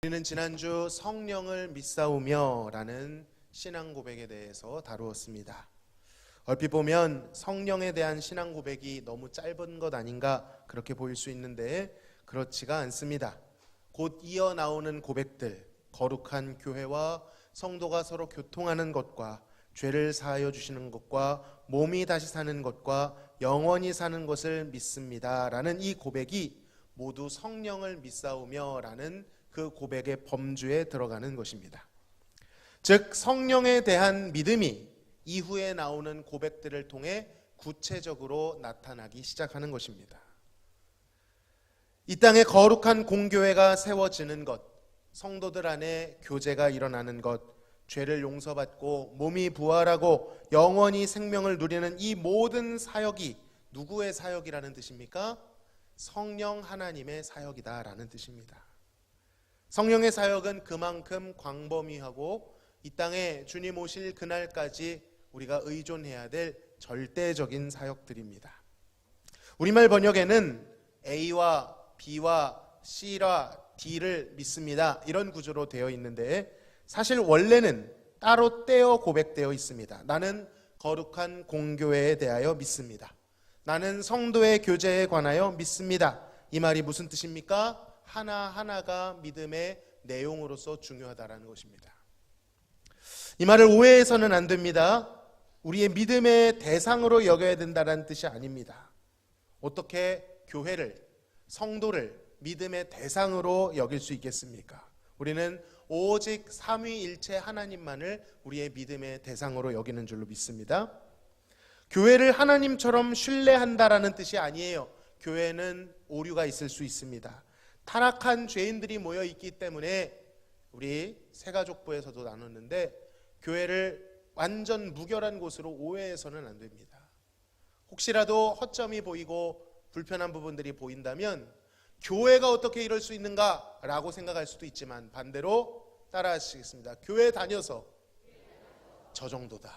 우리는 지난주 성령을 믿사오며 라는 신앙 고백에 대해서 다루었습니다. 얼핏 보면 성령에 대한 신앙 고백이 너무 짧은 것 아닌가 그렇게 보일 수 있는데 그렇지가 않습니다. 곧 이어 나오는 고백들, 거룩한 교회와 성도가 서로 교통하는 것과 죄를 사하여 주시는 것과 몸이 다시 사는 것과 영원히 사는 것을 믿습니다 라는 이 고백이 모두 성령을 믿사오며 라는 그 고백의 범주에 들어가는 것입니다. 즉 성령에 대한 믿음이 이후에 나오는 고백들을 통해 구체적으로 나타나기 시작하는 것입니다. 이 땅에 거룩한 공교회가 세워지는 것, 성도들 안에 교제가 일어나는 것, 죄를 용서받고 몸이 부활하고 영원히 생명을 누리는 이 모든 사역이 누구의 사역이라는 뜻입니까? 성령 하나님의 사역이다라는 뜻입니다. 성령의 사역은 그만큼 광범위하고 이 땅에 주님 오실 그날까지 우리가 의존해야 될 절대적인 사역들입니다. 우리말 번역에는 A와 B와 C와 D를 믿습니다. 이런 구조로 되어 있는데 사실 원래는 따로 떼어 고백되어 있습니다. 나는 거룩한 공교회에 대하여 믿습니다. 나는 성도의 교제에 관하여 믿습니다. 이 말이 무슨 뜻입니까? 하나하나가 믿음의 내용으로서 중요하다는 것입니다. 이 말을 오해해서는 안 됩니다. 우리의 믿음의 대상으로 여겨야 된다는 뜻이 아닙니다. 어떻게 교회를, 성도를 믿음의 대상으로 여길 수 있겠습니까? 우리는 오직 삼위일체 하나님만을 우리의 믿음의 대상으로 여기는 줄로 믿습니다. 교회를 하나님처럼 신뢰한다라는 뜻이 아니에요. 교회는 오류가 있을 수 있습니다. 타락한 죄인들이 모여 있기 때문에 우리 새가족부에서도 나눴는데 교회를 완전 무결한 곳으로 오해해서는 안 됩니다. 혹시라도 허점이 보이고 불편한 부분들이 보인다면 교회가 어떻게 이럴 수 있는가라고 생각할 수도 있지만 반대로 따라하시겠습니다. 교회 다녀서 저 정도다.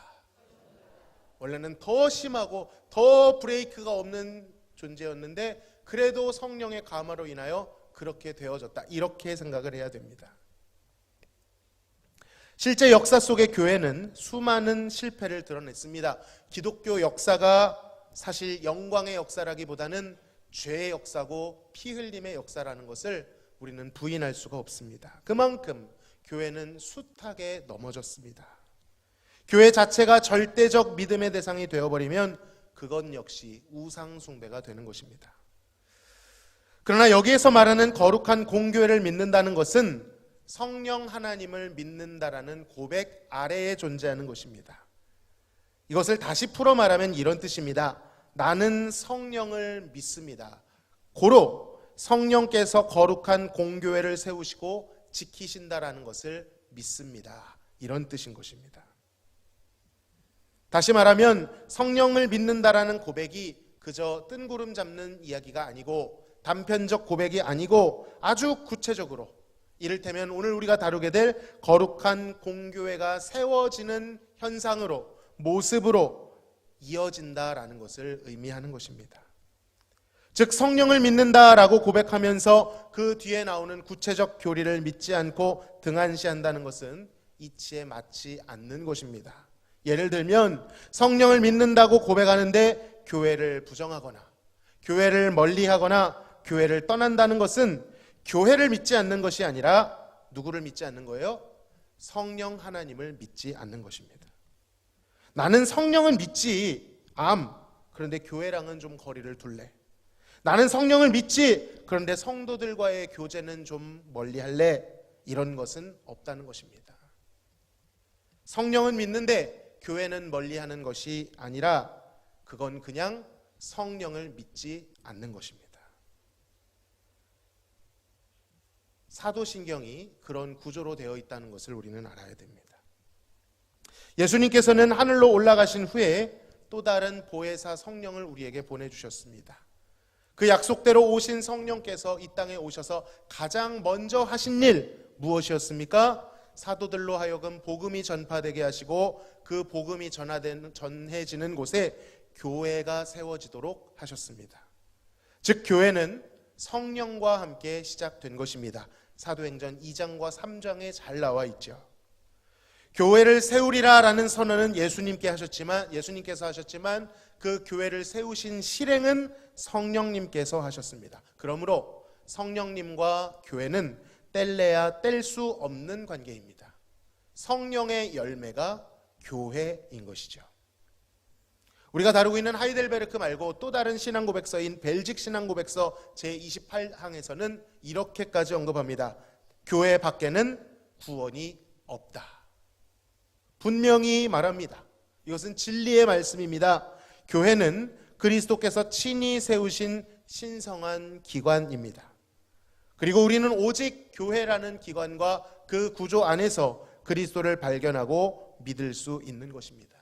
원래는 더 심하고 더 브레이크가 없는 존재였는데 그래도 성령의 감화로 인하여 그렇게 되어졌다. 이렇게 생각을 해야 됩니다. 실제 역사 속의 교회는 수많은 실패를 드러냈습니다. 기독교 역사가 사실 영광의 역사라기보다는 죄의 역사고 피 흘림의 역사라는 것을 우리는 부인할 수가 없습니다. 그만큼 교회는 숱하게 넘어졌습니다. 교회 자체가 절대적 믿음의 대상이 되어버리면 그것 역시 우상 숭배가 되는 것입니다. 그러나 여기에서 말하는 거룩한 공교회를 믿는다는 것은 성령 하나님을 믿는다라는 고백 아래에 존재하는 것입니다. 이것을 다시 풀어 말하면 이런 뜻입니다. 나는 성령을 믿습니다. 고로 성령께서 거룩한 공교회를 세우시고 지키신다라는 것을 믿습니다. 이런 뜻인 것입니다. 다시 말하면 성령을 믿는다라는 고백이 그저 뜬구름 잡는 이야기가 아니고 단편적 고백이 아니고 아주 구체적으로 이를테면 오늘 우리가 다루게 될 거룩한 공교회가 세워지는 현상으로 모습으로 이어진다라는 것을 의미하는 것입니다. 즉 성령을 믿는다라고 고백하면서 그 뒤에 나오는 구체적 교리를 믿지 않고 등한시한다는 것은 이치에 맞지 않는 것입니다. 예를 들면 성령을 믿는다고 고백하는데 교회를 부정하거나 교회를 멀리하거나 교회를 떠난다는 것은 교회를 믿지 않는 것이 아니라 누구를 믿지 않는 거예요? 성령 하나님을 믿지 않는 것입니다. 나는 성령은 믿지, 그런데 교회랑은 좀 거리를 둘래. 나는 성령을 믿지, 그런데 성도들과의 교제는 좀 멀리할래. 이런 것은 없다는 것입니다. 성령은 믿는데 교회는 멀리하는 것이 아니라 그건 그냥 성령을 믿지 않는 것입니다. 사도신경이 그런 구조로 되어 있다는 것을 우리는 알아야 됩니다. 예수님께서는 하늘로 올라가신 후에 또 다른 보혜사 성령을 우리에게 보내주셨습니다. 그 약속대로 오신 성령께서 이 땅에 오셔서 가장 먼저 하신 일 무엇이었습니까? 사도들로 하여금 복음이 전파되게 하시고 그 복음이 전해지는 곳에 교회가 세워지도록 하셨습니다. 즉 교회는 성령과 함께 시작된 것입니다. 사도행전 2장과 3장에 잘 나와 있죠. 교회를 세우리라라는 선언은 예수님께서 하셨지만 그 교회를 세우신 실행은 성령님께서 하셨습니다. 그러므로 성령님과 교회는 뗄래야 뗄 수 없는 관계입니다. 성령의 열매가 교회인 것이죠. 우리가 다루고 있는 하이델베르크 말고 또 다른 신앙고백서인 벨직 신앙고백서 제28항에서는 이렇게까지 언급합니다. 교회 밖에는 구원이 없다. 분명히 말합니다. 이것은 진리의 말씀입니다. 교회는 그리스도께서 친히 세우신 신성한 기관입니다. 그리고 우리는 오직 교회라는 기관과 그 구조 안에서 그리스도를 발견하고 믿을 수 있는 것입니다.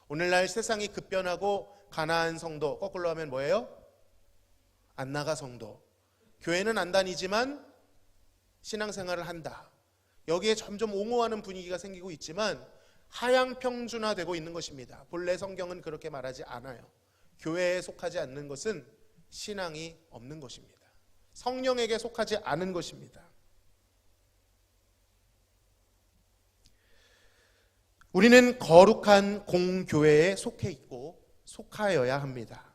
오늘날 세상이 급변하고 가나안 성도, 거꾸로 하면 뭐예요? 안 나가 성도. 교회는 안 다니지만 신앙생활을 한다. 여기에 점점 옹호하는 분위기가 생기고 있지만 하향평준화되고 있는 것입니다. 본래 성경은 그렇게 말하지 않아요. 교회에 속하지 않는 것은 신앙이 없는 것입니다. 성령에게 속하지 않은 것입니다. 우리는 거룩한 공교회에 속해 있고 속하여야 합니다.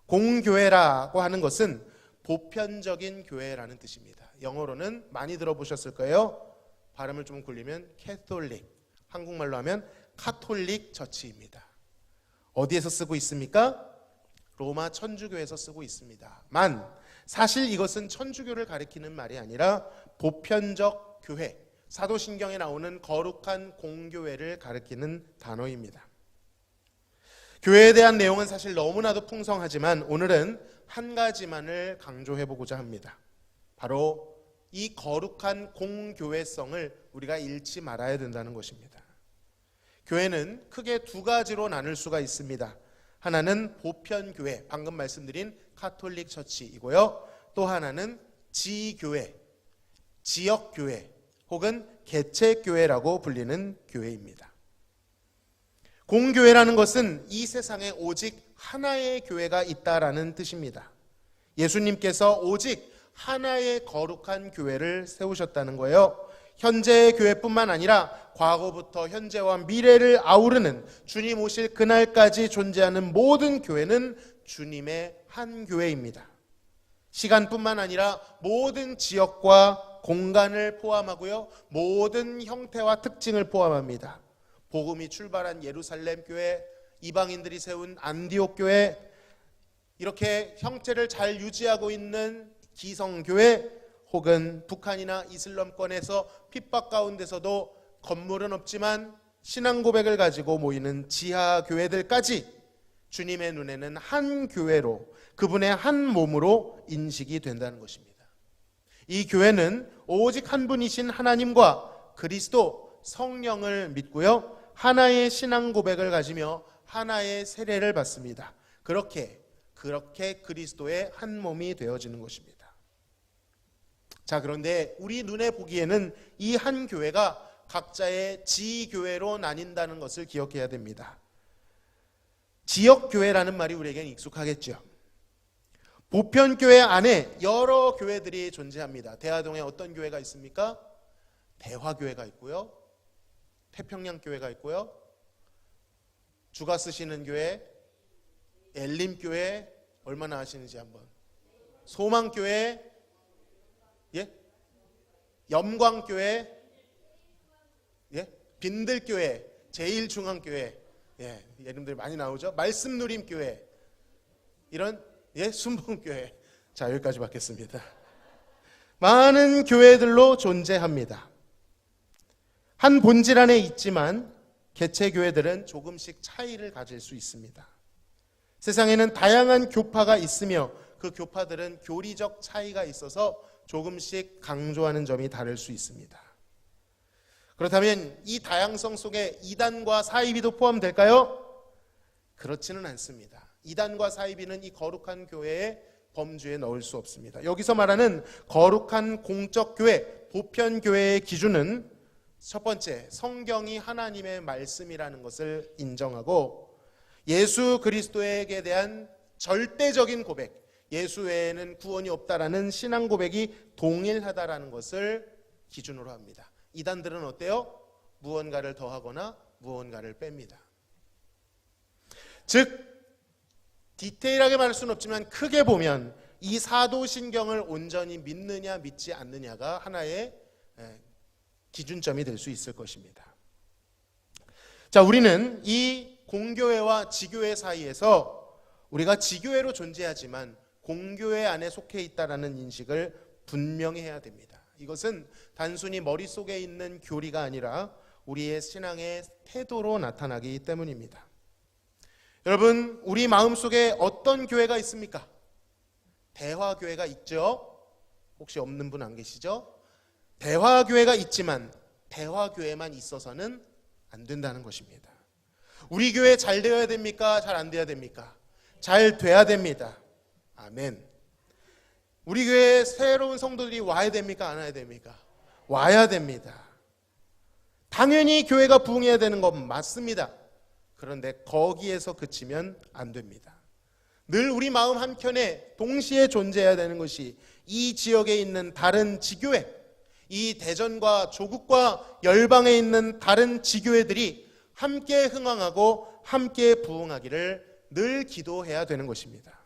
공교회라고 하는 것은 보편적인 교회라는 뜻입니다. 영어로는 많이 들어보셨을 거예요. 발음을 좀 굴리면 캐톨릭, 한국말로 하면 카톨릭 처치입니다. 어디에서 쓰고 있습니까? 로마 천주교에서 쓰고 있습니다. 사실 이것은 천주교를 가리키는 말이 아니라 보편적 교회, 사도신경에 나오는 거룩한 공교회를 가리키는 단어입니다. 교회에 대한 내용은 사실 너무나도 풍성하지만 오늘은 한 가지만을 강조해보고자 합니다. 바로 이 거룩한 공교회성을 우리가 잃지 말아야 된다는 것입니다. 교회는 크게 두 가지로 나눌 수가 있습니다. 하나는 보편교회, 방금 말씀드린 카톨릭 처치이고요. 또 하나는 지교회, 지역교회 혹은 개체교회라고 불리는 교회입니다. 공교회라는 것은 이 세상에 오직 하나의 교회가 있다라는 뜻입니다. 예수님께서 오직 하나의 거룩한 교회를 세우셨다는 거예요. 현재의 교회뿐만 아니라 과거부터 현재와 미래를 아우르는 주님 오실 그날까지 존재하는 모든 교회는 주님의 한 교회입니다. 시간뿐만 아니라 모든 지역과 공간을 포함하고요, 모든 형태와 특징을 포함합니다. 복음이 출발한 예루살렘 교회, 이방인들이 세운 안디옥 교회, 이렇게 형태를 잘 유지하고 있는 기성교회, 혹은 북한이나 이슬람권에서 핍박 가운데서도 건물은 없지만 신앙 고백을 가지고 모이는 지하 교회들까지 주님의 눈에는 한 교회로, 그분의 한 몸으로 인식이 된다는 것입니다. 이 교회는 오직 한 분이신 하나님과 그리스도 성령을 믿고요, 하나의 신앙 고백을 가지며 하나의 세례를 받습니다. 그렇게 그리스도의 한 몸이 되어지는 것입니다. 자, 그런데 우리 눈에 보기에는 이 한 교회가 각자의 지교회로 나뉜다는 것을 기억해야 됩니다. 지역교회라는 말이 우리에겐 익숙하겠죠. 보편교회 안에 여러 교회들이 존재합니다. 대화동에 어떤 교회가 있습니까? 대화교회가 있고요, 태평양교회가 있고요, 주가 쓰시는 교회, 엘림교회, 얼마나 아시는지 한번, 소망교회, 염광교회, 빈들교회, 제일중앙교회, 이름들이 많이 나오죠. 말씀누림교회, 이런 순복음교회. 자, 여기까지 받겠습니다. 많은 교회들로 존재합니다. 한 본질 안에 있지만 개체교회들은 조금씩 차이를 가질 수 있습니다. 세상에는 다양한 교파가 있으며 그 교파들은 교리적 차이가 있어서 조금씩 강조하는 점이 다를 수 있습니다. 그렇다면 이 다양성 속에 이단과 사이비도 포함될까요? 그렇지는 않습니다. 이단과 사이비는 이 거룩한 교회의 범주에 넣을 수 없습니다. 여기서 말하는 거룩한 공적 교회, 보편 교회의 기준은 첫 번째, 성경이 하나님의 말씀이라는 것을 인정하고 예수 그리스도에게 대한 절대적인 고백, 예수 외에는 구원이 없다라는 신앙 고백이 동일하다라는 것을 기준으로 합니다. 이단들은 어때요? 무언가를 더하거나 무언가를 뺍니다. 즉 디테일하게 말할 수는 없지만 크게 보면 이 사도신경을 온전히 믿느냐 믿지 않느냐가 하나의 기준점이 될 수 있을 것입니다. 자, 우리는 이 공교회와 지교회 사이에서 우리가 지교회로 존재하지만 공교회 안에 속해 있다라는 인식을 분명히 해야 됩니다. 이것은 단순히 머릿속에 있는 교리가 아니라 우리의 신앙의 태도로 나타나기 때문입니다. 여러분, 우리 마음속에 어떤 교회가 있습니까? 대화교회가 있죠? 혹시 없는 분 안 계시죠? 대화교회가 있지만 대화교회만 있어서는 안 된다는 것입니다. 우리 교회 잘 되어야 됩니까? 잘 안 돼야 됩니까? 잘 돼야 됩니다. 아멘. 우리 교회에 새로운 성도들이 와야 됩니까? 안 와야 됩니까? 와야 됩니다. 당연히 교회가 부흥해야 되는 건 맞습니다. 그런데 거기에서 그치면 안 됩니다. 늘 우리 마음 한켠에 동시에 존재해야 되는 것이 이 지역에 있는 다른 지교회, 이 대전과 조국과 열방에 있는 다른 지교회들이 함께 흥왕하고 함께 부흥하기를 늘 기도해야 되는 것입니다.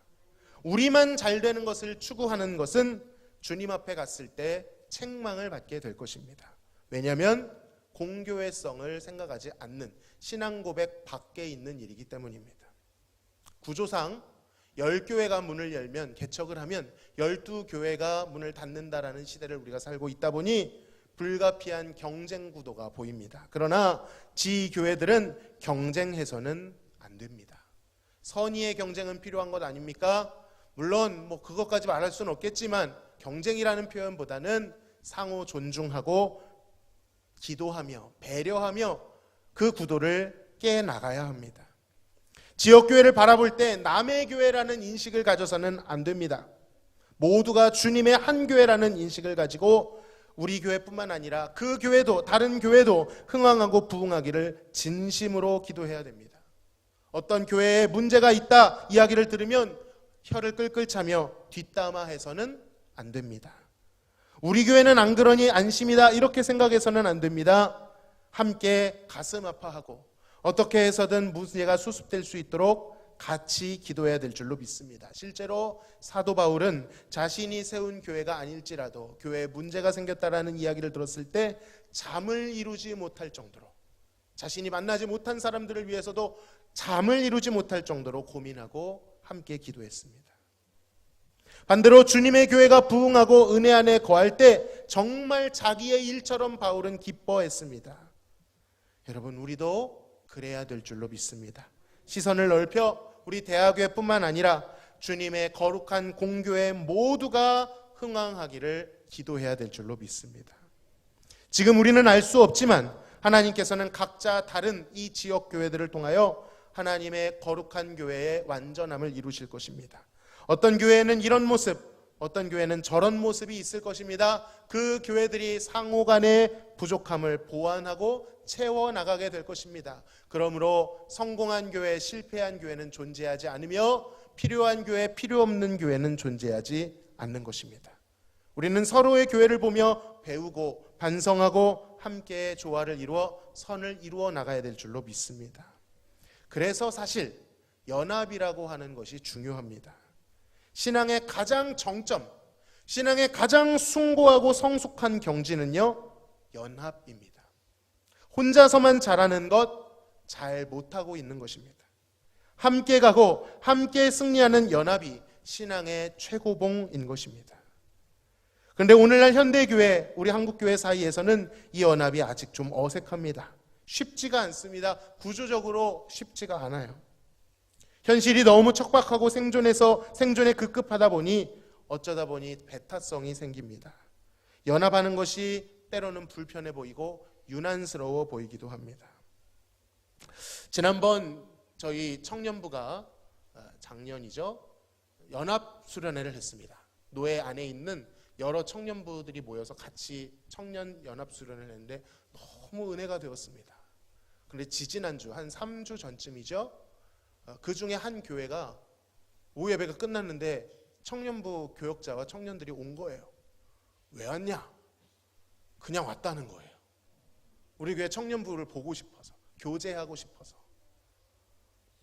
우리만 잘 되는 것을 추구하는 것은 주님 앞에 갔을 때 책망을 받게 될 것입니다. 왜냐하면 공교회성을 생각하지 않는 신앙 고백 밖에 있는 일이기 때문입니다. 구조상 10교회가 문을 열면, 개척을 하면 12교회가 문을 닫는다라는 시대를 우리가 살고 있다 보니 불가피한 경쟁 구도가 보입니다. 그러나 지교회들은 경쟁해서는 안 됩니다. 선의의 경쟁은 필요한 것 아닙니까? 물론 그것까지 말할 수는 없겠지만 경쟁이라는 표현보다는 상호 존중하고 기도하며 배려하며 그 구도를 깨나가야 합니다. 지역교회를 바라볼 때 남의 교회라는 인식을 가져서는 안 됩니다. 모두가 주님의 한 교회라는 인식을 가지고 우리 교회뿐만 아니라 그 교회도 다른 교회도 흥왕하고 부흥하기를 진심으로 기도해야 됩니다. 어떤 교회에 문제가 있다 이야기를 들으면 혀를 끌끌 차며 뒷담화해서는 안 됩니다. 우리 교회는 안 그러니 안심이다 이렇게 생각해서는 안 됩니다. 함께 가슴 아파하고 어떻게 해서든 문제가 수습될 수 있도록 같이 기도해야 될 줄로 믿습니다. 실제로 사도 바울은 자신이 세운 교회가 아닐지라도 교회에 문제가 생겼다라는 이야기를 들었을 때 잠을 이루지 못할 정도로, 자신이 만나지 못한 사람들을 위해서도 잠을 이루지 못할 정도로 고민하고 함께 기도했습니다. 반대로 주님의 교회가 부흥하고 은혜 안에 거할 때 정말 자기의 일처럼 바울은 기뻐했습니다. 여러분, 우리도 그래야 될 줄로 믿습니다. 시선을 넓혀 우리 대학교회뿐만 아니라 주님의 거룩한 공교회 모두가 흥왕하기를 기도해야 될 줄로 믿습니다. 지금 우리는 알 수 없지만 하나님께서는 각자 다른 이 지역 교회들을 통하여 하나님의 거룩한 교회의 완전함을 이루실 것입니다. 어떤 교회는 이런 모습, 어떤 교회는 저런 모습이 있을 것입니다. 그 교회들이 상호 간의 부족함을 보완하고 채워나가게 될 것입니다. 그러므로 성공한 교회, 실패한 교회는 존재하지 않으며 필요한 교회, 필요 없는 교회는 존재하지 않는 것입니다. 우리는 서로의 교회를 보며 배우고 반성하고 함께 조화를 이루어 선을 이루어 나가야 될 줄로 믿습니다. 그래서 사실 연합이라고 하는 것이 중요합니다. 신앙의 가장 정점, 신앙의 가장 숭고하고 성숙한 경지는요, 연합입니다. 혼자서만 잘하는 것 잘 못하고 있는 것입니다. 함께 가고 함께 승리하는 연합이 신앙의 최고봉인 것입니다. 그런데 오늘날 현대교회, 우리 한국교회 사이에서는 이 연합이 아직 좀 어색합니다. 쉽지가 않습니다. 구조적으로 쉽지가 않아요. 현실이 너무 척박하고 생존에 급급하다 보니 어쩌다 보니 배타성이 생깁니다. 연합하는 것이 때로는 불편해 보이고 유난스러워 보이기도 합니다. 지난번 저희 청년부가 작년이죠, 연합 수련회를 했습니다. 노회 안에 있는 여러 청년부들이 모여서 같이 청년 연합 수련회를 했는데 너무 은혜가 되었습니다. 그런데 지지난주 한 3주 전쯤이죠, 그 중에 한 교회가 오후 예배가 끝났는데 청년부 교역자와 청년들이 온 거예요. 왜 왔냐? 그냥 왔다는 거예요. 우리 교회 청년부를 보고 싶어서, 교제하고 싶어서,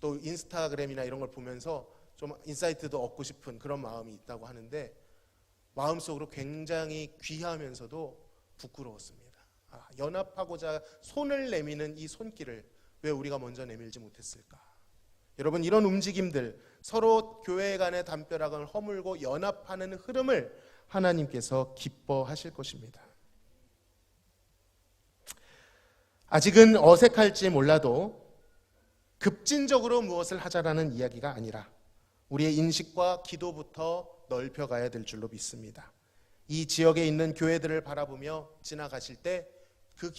또 인스타그램이나 이런 걸 보면서 좀 인사이트도 얻고 싶은 그런 마음이 있다고 하는데, 마음속으로 굉장히 귀하면서도 부끄러웠습니다. 연합하고자 손을 내미는 이 손길을 왜 우리가 먼저 내밀지 못했을까? 여러분, 이런 움직임들, 서로 교회 간의 담벼락을 허물고 연합하는 흐름을 하나님께서 기뻐하실 것입니다. 아직은 어색할지 몰라도 급진적으로 무엇을 하자라는 이야기가 아니라 우리의 인식과 기도부터 넓혀가야 될 줄로 믿습니다. 이 지역에 있는 교회들을 바라보며 지나가실 때 그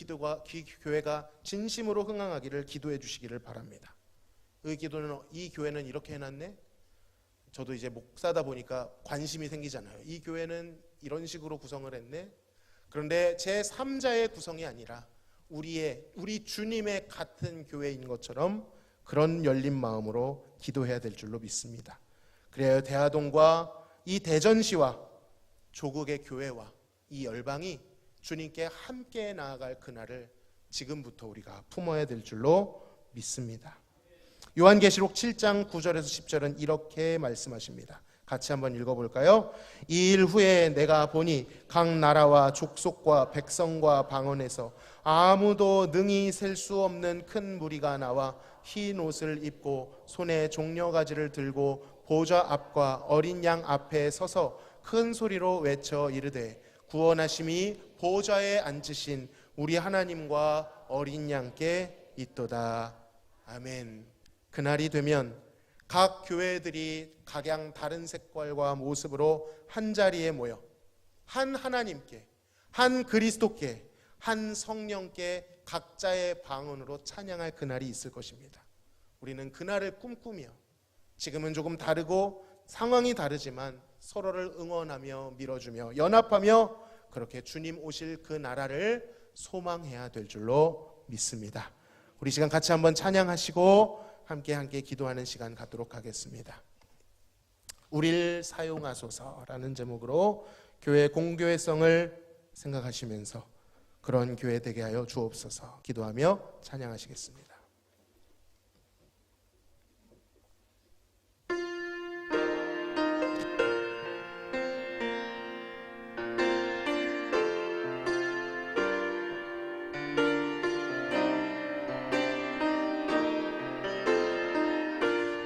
교회가 진심으로 흥황하기를 기도해 주시기를 바랍니다. 이 교회는 이렇게 해놨네? 저도 이제 목사다 보니까 관심이 생기잖아요. 이 교회는 이런 식으로 구성을 했네? 그런데 제3자의 구성이 아니라 우리 주님의 같은 교회인 것처럼 그런 열린 마음으로 기도해야 될 줄로 믿습니다. 그래야 대하동과 이 대전시와 조국의 교회와 이 열방이 주님께 함께 나아갈 그날을 지금부터 우리가 품어야 될 줄로 믿습니다. 요한계시록 7장 9절에서 10절은 이렇게 말씀하십니다. 같이 한번 읽어볼까요? 이 일 후에 내가 보니 각 나라와 족속과 백성과 방언에서 아무도 능히 셀 수 없는 큰 무리가 나와 흰 옷을 입고 손에 종려가지를 들고 보좌 앞과 어린 양 앞에 서서 큰 소리로 외쳐 이르되 구원하심이 보좌에 앉으신 우리 하나님과 어린 양께 있도다. 아멘. 그날이 되면 각 교회들이 각양 다른 색깔과 모습으로 한자리에 모여 한 하나님께, 한 그리스도께, 한 성령께 각자의 방언으로 찬양할 그날이 있을 것입니다. 우리는 그날을 꿈꾸며 지금은 조금 다르고 상황이 다르지만 서로를 응원하며 밀어주며 연합하며 그렇게 주님 오실 그 나라를 소망해야 될 줄로 믿습니다. 우리 시간 같이 한번 찬양하시고 함께 기도하는 시간 갖도록 하겠습니다. 우리를 사용하소서라는 제목으로 교회 공교회성을 생각하시면서 그런 교회 되게 하여 주옵소서 기도하며 찬양하시겠습니다.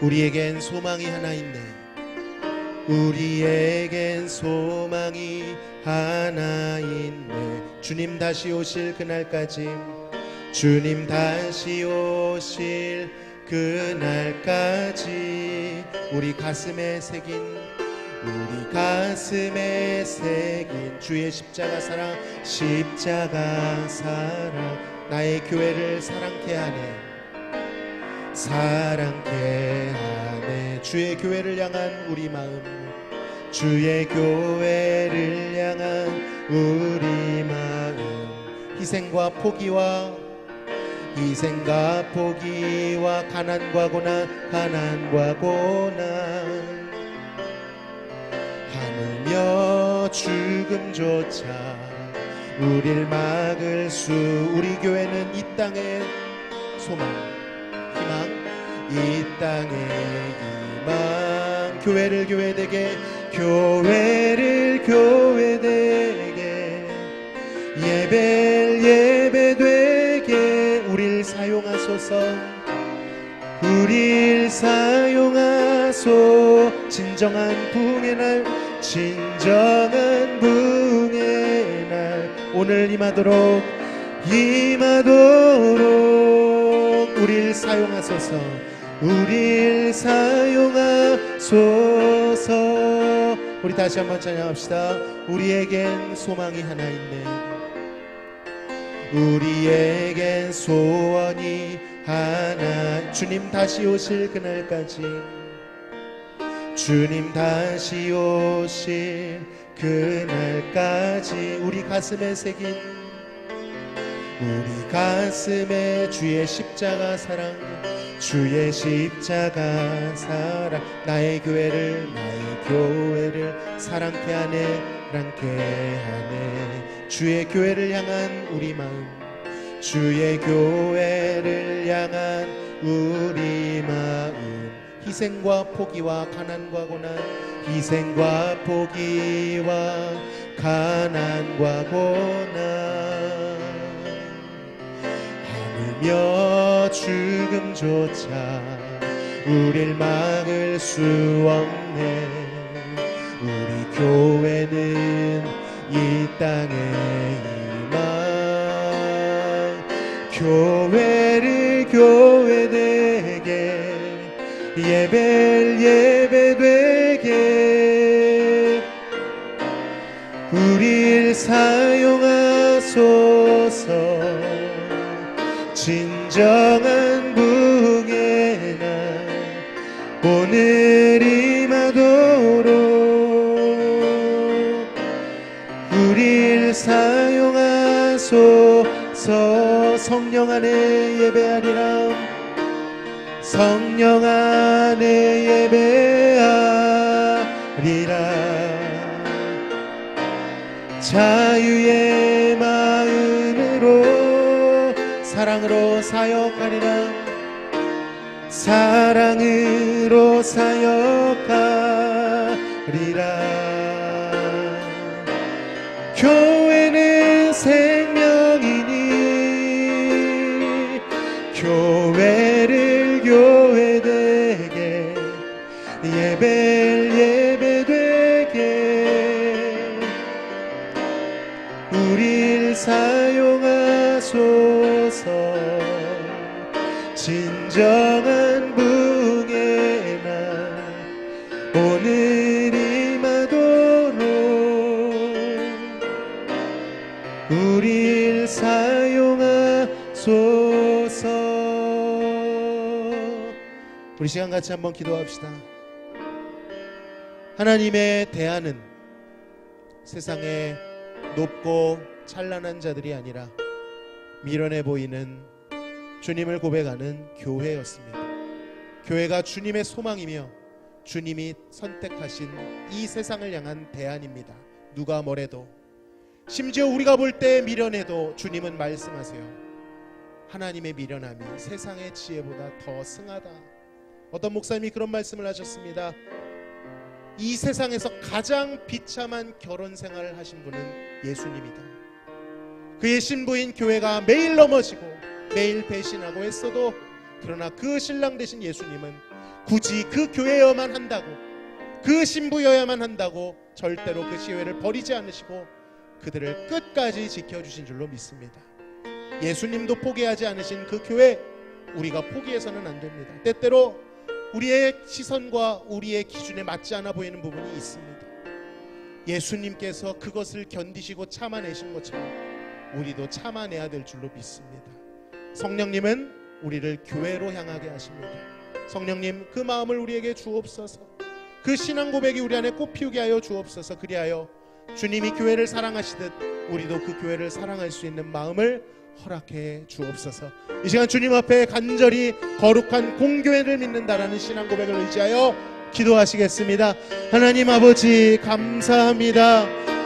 우리에겐 소망이 하나 있네. 우리에겐 소망이 하나 있네. 주님 다시 오실 그날까지, 주님 다시 오실 그날까지 우리 가슴에 새긴 주의 십자가 사랑 나의 교회를 사랑케 하네. 주의 교회를 향한 우리 마음, 주의 교회를 향한 우리 마음, 희생과 포기와 가난과 고난 하물며 죽음조차 우릴 막을 수, 우리 교회는 이 땅의 소망, 희망, 이 땅의 희망, 교회를 교회되게, 예배되게 우릴 사용하소, 진정한 부흥의 날 오늘 임하도록 우릴 사용하소서. 우리 다시 한번 찬양합시다. 우리에겐 소망이 하나 있네. 우리에겐 소원이 하나, 주님 다시 오실 그날까지, 주님 다시 오실 그날까지 우리 가슴에 새긴 우리 가슴에 주의 십자가 사랑, 주의 십자가 사랑, 나의 교회를 사랑케 하네. 주의 교회를 향한 우리 마음, 주의 교회를 향한 우리 마음, 희생과 포기와 가난과 고난, 희생과 포기와 가난과 고난, 하물며 죽음조차 우릴 막을 수 없네. 우리 교회는 이 땅의 희망, 교회를 교회되게, 예배를 예배되게 우릴 사용하소서. 진정한 부흥의 날 오늘 임하도록 우릴 사용하소서. 성령 안에 예배하리라, 성령 안에 예배하리라. 자유의 마음으로 사랑으로 사역하리라, 사랑으로 사역하리라. 교회는 생명이니 교회를 교회되게, 예배를 예배되게 우릴 사용하소서. 진정한 부흥의 날 오늘 임하도록 우릴 사용하소서. 우리 시간 같이 한번 기도합시다. 하나님의 대안은 세상에 높고 찬란한 자들이 아니라 미련해 보이는 주님을 고백하는 교회였습니다. 교회가 주님의 소망이며 주님이 선택하신 이 세상을 향한 대안입니다. 누가 뭐래도, 심지어 우리가 볼 때 미련해도 주님은 말씀하세요. 하나님의 미련함이 세상의 지혜보다 더 승하다. 어떤 목사님이 그런 말씀을 하셨습니다. 이 세상에서 가장 비참한 결혼 생활을 하신 분은 예수님이다. 그의 신부인 교회가 매일 넘어지고 매일 배신하고 했어도, 그러나 그 신랑 되신 예수님은 굳이 그 교회여만 한다고, 그 신부여야만 한다고 절대로 그 시회를 버리지 않으시고 그들을 끝까지 지켜주신 줄로 믿습니다. 예수님도 포기하지 않으신 그 교회, 우리가 포기해서는 안 됩니다. 때때로 우리의 시선과 우리의 기준에 맞지 않아 보이는 부분이 있습니다. 예수님께서 그것을 견디시고 참아내신 것처럼 우리도 참아내야 될 줄로 믿습니다. 성령님은 우리를 교회로 향하게 하십니다. 성령님, 그 마음을 우리에게 주옵소서. 그 신앙 고백이 우리 안에 꽃피우게 하여 주옵소서. 그리하여 주님이 교회를 사랑하시듯 우리도 그 교회를 사랑할 수 있는 마음을 허락해 주옵소서. 이 시간 주님 앞에 간절히 거룩한 공교회를 믿는다라는 신앙 고백을 의지하여 기도하시겠습니다. 하나님 아버지, 감사합니다.